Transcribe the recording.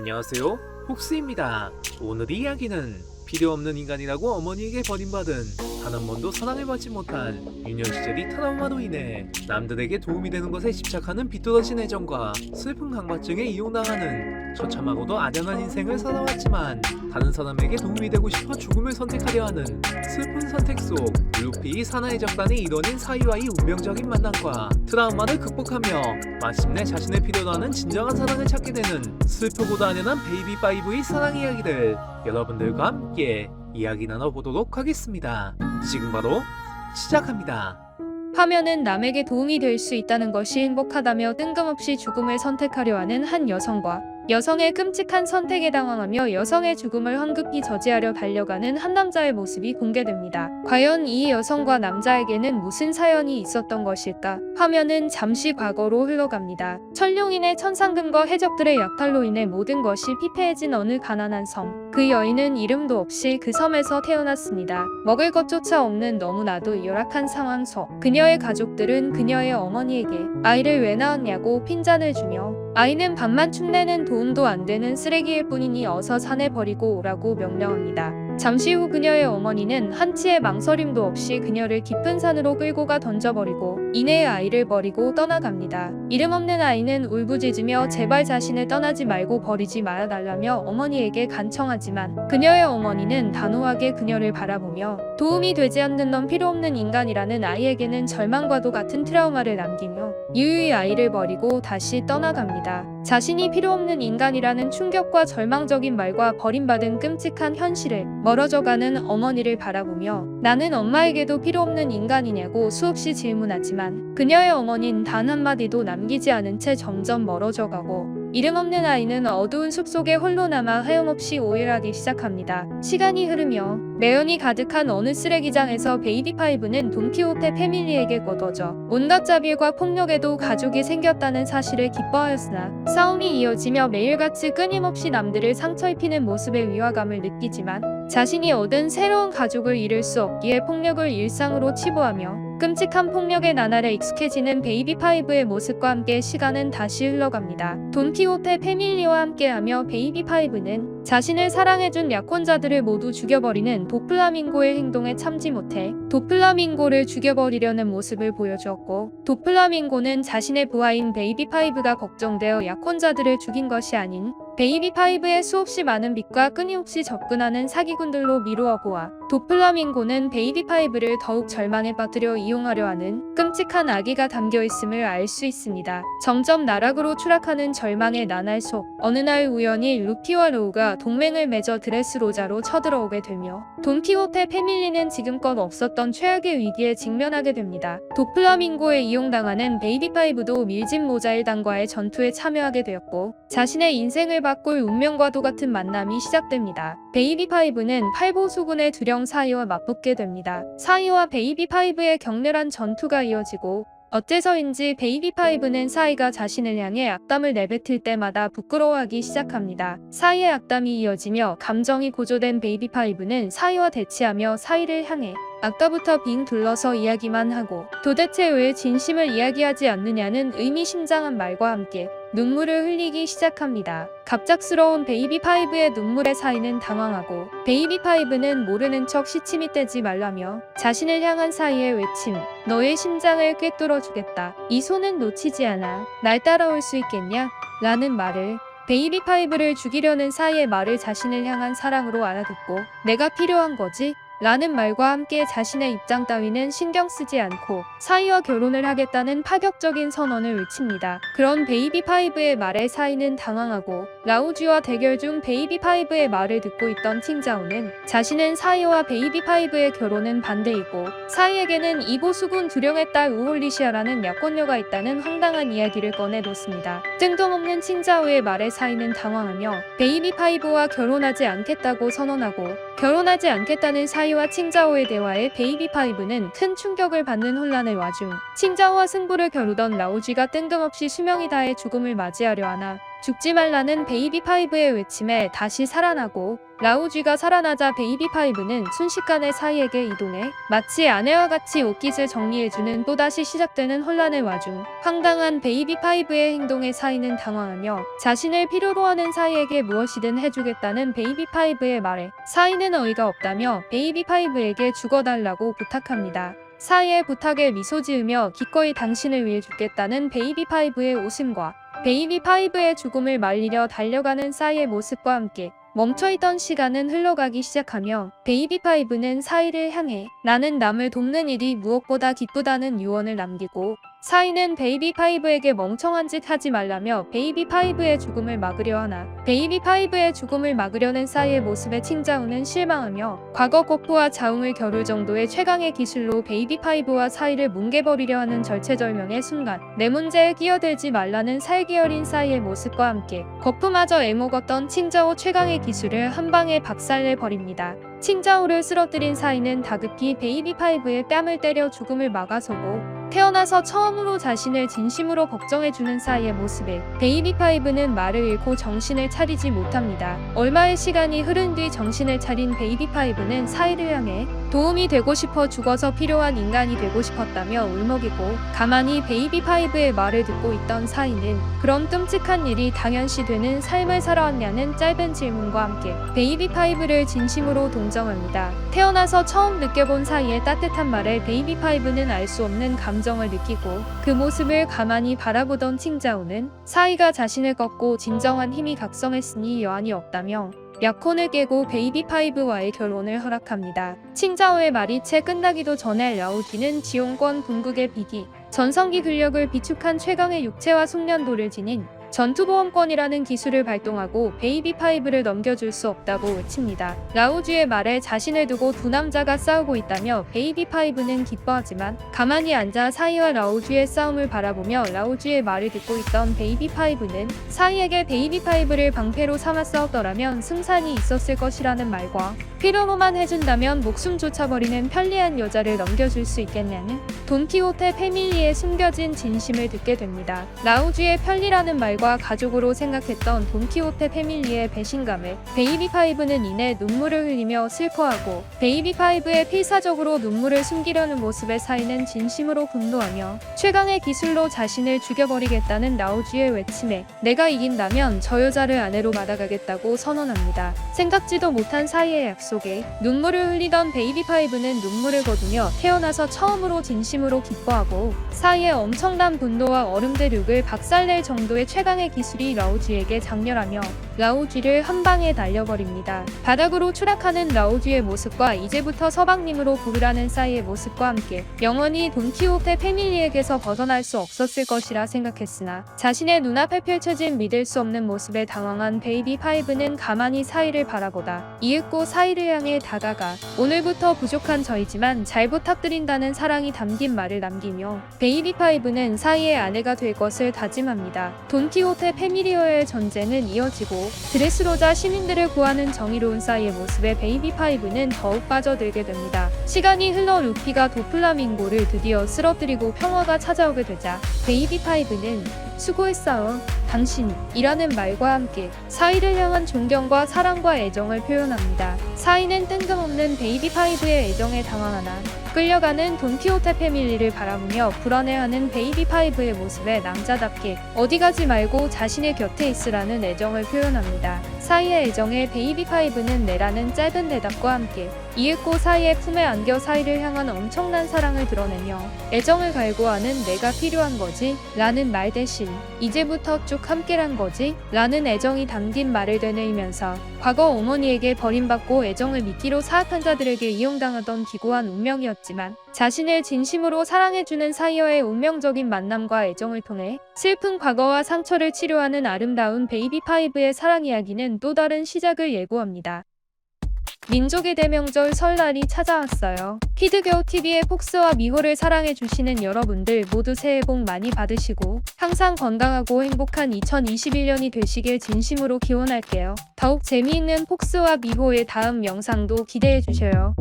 안녕하세요, 폭스입니다. 오늘의 이야기는 필요없는 인간이라고 어머니에게 버림받은 단 한 번도 사랑을 받지 못한 유년 시절이 트라우마로 인해 남들에게 도움이 되는 것에 집착하는 비뚤어진 애정과 슬픈 강박증에 이용당하는 처참하고도 아련한 인생을 살아왔지만 다른 사람에게 도움이 되고 싶어 죽음을 선택하려 하는 슬픈 선택 속 루피의 사나이 적단이 이뤄낸 사이와의 운명적인 만남과 트라우마를 극복하며 마침내 자신의 필요로 하는 진정한 사랑을 찾게 되는 슬프고도 아련한 베이비5의 사랑 이야기를 여러분들과 함께 이야기 나눠보도록 하겠습니다. 지금 바로 시작합니다. 화면은 남에게 도움이 될 수 있다는 것이 행복하다며 뜬금없이 죽음을 선택하려 하는 한 여성과 여성의 끔찍한 선택에 당황하며 여성의 죽음을 황급히 저지하려 달려가는 한 남자의 모습이 공개됩니다. 과연 이 여성과 남자에게는 무슨 사연이 있었던 것일까? 화면은 잠시 과거로 흘러갑니다. 천룡인의 천상금과 해적들의 약탈로 인해 모든 것이 피폐해진 어느 가난한 섬. 그 여인은 이름도 없이 그 섬에서 태어났습니다. 먹을 것조차 없는 너무나도 열악한 상황 속 그녀의 가족들은 그녀의 어머니에게 아이를 왜 낳았냐고 핀잔을 주며 아이는 밥만 축내는 도움도 안 되는 쓰레기일 뿐이니 어서 산에 버리고 오라고 명령합니다. 잠시 후 그녀의 어머니는 한치의 망설임도 없이 그녀를 깊은 산으로 끌고 가 던져버리고 이내의 아이를 버리고 떠나갑니다. 이름 없는 아이는 울부짖으며 제발 자신을 떠나지 말고 버리지 말아달라며 어머니에게 간청하지만 그녀의 어머니는 단호하게 그녀를 바라보며 도움이 되지 않는 넌 필요 없는 인간이라는 아이에게는 절망과도 같은 트라우마를 남기며 유유히 아이를 버리고 다시 떠나갑니다. 자신이 필요 없는 인간이라는 충격과 절망적인 말과 버림받은 끔찍한 현실을 멀어져가는 어머니를 바라보며 나는 엄마에게도 필요 없는 인간이냐고 수없이 질문하지만 그녀의 어머니는 단 한마디도 남기지 않은 채 점점 멀어져가고 이름 없는 아이는 어두운 숲속에 홀로 남아 하염없이 오일하기 시작합니다. 시간이 흐르며 매연이 가득한 어느 쓰레기장에서 베이비5는 돈키호테 패밀리에게 거둬져 온갖 자빌과 폭력에도 가족이 생겼다는 사실을 기뻐하였으나 싸움이 이어지며 매일같이 끊임없이 남들을 상처 입히는 모습에 위화감을 느끼지만 자신이 얻은 새로운 가족을 잃을 수 없기에 폭력을 일상으로 치부하며 끔찍한 폭력의 나날에 익숙해지는 베이비5의 모습과 함께 시간은 다시 흘러갑니다. 돈키호테 패밀리와 함께하며 베이비5는 자신을 사랑해준 약혼자들을 모두 죽여버리는 도플라밍고의 행동에 참지 못해 도플라밍고를 죽여버리려는 모습을 보여주었고 도플라밍고는 자신의 부하인 베이비5가 걱정되어 약혼자들을 죽인 것이 아닌 베이비5의 수없이 많은 빚과 끊임없이 접근하는 사기꾼들로 미루어 보아 도플라밍고는 베이비5를 더욱 절망에 빠뜨려 이용하려 하는 끔찍한 악의가 담겨 있음을 알 수 있습니다. 점점 나락으로 추락하는 절망의 나날 속 어느 날 우연히 루피와 로우가 동맹을 맺어 드레스로자로 쳐들어오게 되며 돈키호테 패밀리는 지금껏 없었던 최악의 위기에 직면하게 됩니다. 도플라밍고에 이용당하는 베이비5도 밀짚 모자일단과의 전투에 참여하게 되었고 자신의 인생을 바꿀 운명과도 같은 만남이 시작됩니다. 베이비5는 팔보수군의 두령 사이와 맞붙게 됩니다. 사이와 베이비5의 격렬한 전투가 이어지고 어째서인지 베이비5는 사이가 자신을 향해 악담을 내뱉을 때마다 부끄러워하기 시작합니다. 사이의 악담이 이어지며 감정이 고조된 베이비5는 사이와 대치하며 사이를 향해 아까부터 빙 둘러서 이야기만 하고 도대체 왜 진심을 이야기하지 않느냐는 의미심장한 말과 함께 눈물을 흘리기 시작합니다. 갑작스러운 베이비5의 눈물에 사이는 당황하고 베이비5는 모르는 척 시침이 떼지 말라며 자신을 향한 사이의 외침 너의 심장을 꿰뚫어 주겠다. 이 손은 놓치지 않아. 날 따라올 수 있겠냐? 라는 말을 베이비5를 죽이려는 사이의 말을 자신을 향한 사랑으로 알아듣고 내가 필요한 거지? 라는 말과 함께 자신의 입장 따위는 신경 쓰지 않고 사이와 결혼을 하겠다는 파격적인 선언을 외칩니다. 그런 베이비5의 말에 사이는 당황하고 라우지와 대결 중 베이비5의 말을 듣고 있던 칭자오는 자신은 사이와 베이비5의 결혼은 반대이고 사이에게는 이보수군 두령의 딸 우홀리시아라는 약혼녀가 있다는 황당한 이야기를 꺼내놓습니다. 뜬금없는 칭자오의 말에 사이는 당황하며 베이비5와 결혼하지 않겠다고 선언하고 결혼하지 않겠다는 사이와 칭자오의 대화에 베이비5는 큰 충격을 받는 혼란의 와중 칭자오와 승부를 겨루던 라오쥐가 뜬금없이 수명이 다해 죽음을 맞이하려 하나 죽지 말라는 베이비5의 외침에 다시 살아나고 라우쥐가 살아나자 베이비5는 순식간에 사이에게 이동해 마치 아내와 같이 옷깃을 정리해주는 또다시 시작되는 혼란의 와중 황당한 베이비5의 행동에 사이는 당황하며 자신을 필요로 하는 사이에게 무엇이든 해주겠다는 베이비5의 말에 사이는 어이가 없다며 베이비5에게 죽어달라고 부탁합니다. 사이의 부탁에 미소 지으며 기꺼이 당신을 위해 죽겠다는 베이비5의 웃음과 베이비5의 죽음을 말리려 달려가는 사이의 모습과 함께 멈춰있던 시간은 흘러가기 시작하며 베이비5는 사이를 향해 나는 남을 돕는 일이 무엇보다 기쁘다는 유언을 남기고 사이는 베이비5에게 멍청한 짓 하지 말라며 베이비5의 죽음을 막으려 하나 베이비5의 죽음을 막으려는 사이의 모습에 칭자우는 실망하며 과거 고프와 자웅을 겨룰 정도의 최강의 기술로 베이비5와 사이를 뭉개버리려 하는 절체절명의 순간 내 문제에 끼어들지 말라는 살기 어린 사이의 모습과 함께 거프마저 애먹었던 칭자오 최강의 기술을 한방에 박살내버립니다. 칭자오를 쓰러뜨린 사이는 다급히 베이비5의 뺨을 때려 죽음을 막아서고 태어나서 처음으로 자신을 진심으로 걱정해주는 사이의 모습에 베이비5는 말을 잃고 정신을 차리지 못합니다. 얼마의 시간이 흐른 뒤 정신을 차린 베이비5는 사이를 향해 도움이 되고 싶어 죽어서 필요한 인간이 되고 싶었다며 울먹이고 가만히 베이비5의 말을 듣고 있던 사이는 그런 끔찍한 일이 당연시 되는 삶을 살아왔냐는 짧은 질문과 함께 베이비5를 진심으로 동정합니다. 태어나서 처음 느껴본 사이의 따뜻한 말에 베이비5는 알 수 없는 감정을 느끼고 그 모습을 가만히 바라보던 칭자오는 사이가 자신을 꺾고 진정한 힘이 각성했으니 여한이 없다며 약혼을 깨고 베이비5와의 결혼을 허락합니다. 칭자오의 말이 채 끝나기도 전에 라우쥐는 지용권 궁극의 비기, 전성기 근력을 비축한 최강의 육체와 숙련도를 지닌 전투보험권이라는 기술을 발동하고 베이비5를 넘겨줄 수 없다고 외칩니다. 라우쥐의 말에 자신을 두고 두 남자가 싸우고 있다며 베이비5는 기뻐하지만 가만히 앉아 사이와 라우쥐의 싸움을 바라보며 라우쥐의 말을 듣고 있던 베이비5는 사이에게 베이비5를 방패로 삼아 싸웠더라면 승산이 있었을 것이라는 말과 필요로만 해준다면 목숨 쫓아버리는 편리한 여자를 넘겨줄 수 있겠냐는 돈키호테 패밀리의 숨겨진 진심을 듣게 됩니다. 라우쥐의 편리라는 말과 가족으로 생각했던 돈키호테 패밀리의 배신감에 베이비5는 이내 눈물을 흘리며 슬퍼하고 베이비5의 필사적으로 눈물을 숨기려는 모습에 사이는 진심으로 분노하며 최강의 기술로 자신을 죽여버리겠다는 라우쥐의 외침에 내가 이긴다면 저 여자를 아내로 받아가겠다고 선언합니다. 생각지도 못한 사이의 약속에 눈물을 흘리던 베이비5는 눈물을 거두며 태어나서 처음으로 진심으로 기뻐하고 사이의 엄청난 분노와 얼음대륙을 박살낼 정도의 최강의 기술이 라우쥐에게 장렬하며 라우쥐를 한 방에 날려버립니다. 바닥으로 추락하는 라우쥐의 모습과 이제부터 서방님으로 부르라는 사이의 모습과 함께 영원히 돈키호테 패밀리에게서 벗어날 수 없었을 것이라 생각했으나 자신의 눈앞에 펼쳐진 믿을 수 없는 모습에 당황한 베이비5는 가만히 사이를 바라보다 이윽고 사이를 향해 다가가 오늘부터 부족한 저이지만 잘 부탁드린다는 사랑이 담긴 말을 남기며 베이비5는 사이의 아내가 될 것을 다짐합니다. 돈키호테 패밀리와의 전쟁은 이어지고 드레스로자 시민들을 구하는 정의로운 사이의 모습에 베이비5는 더욱 빠져들게 됩니다. 시간이 흘러 루피가 도플라밍고를 드디어 쓰러뜨리고 평화가 찾아오게 되자 베이비5는 수고했어요. 당신이라는 말과 함께 사이를 향한 존경과 사랑과 애정을 표현합니다. 사이는 뜬금없는 베이비5의 애정에 당황하나 끌려가는 돈키호테 패밀리를 바라보며 불안해하는 베이비5의 모습에 남자답게 어디 가지 말고 자신의 곁에 있으라는 애정을 표현합니다. 사이의 애정에 베이비5는 네라는 짧은 대답과 함께 이윽고 사이의 품에 안겨 사이를 향한 엄청난 사랑을 드러내며 애정을 갈구하는 내가 필요한 거지? 라는 말 대신 이제부터 쭉 함께란 거지? 라는 애정이 담긴 말을 되뇌이면서 과거 어머니에게 버림받고 애정을 미끼로 사악한 자들에게 이용당하던 기구한 운명이었지만 자신을 진심으로 사랑해주는 사이와의 운명적인 만남과 애정을 통해 슬픈 과거와 상처를 치료하는 아름다운 베이비5의 사랑 이야기는 또 다른 시작을 예고합니다. 민족의 대명절 설날이 찾아왔어요. 키드겨우TV의 폭스와 미호를 사랑해주시는 여러분들 모두 새해 복 많이 받으시고 항상 건강하고 행복한 2021년이 되시길 진심으로 기원할게요. 더욱 재미있는 폭스와 미호의 다음 영상도 기대해주셔요.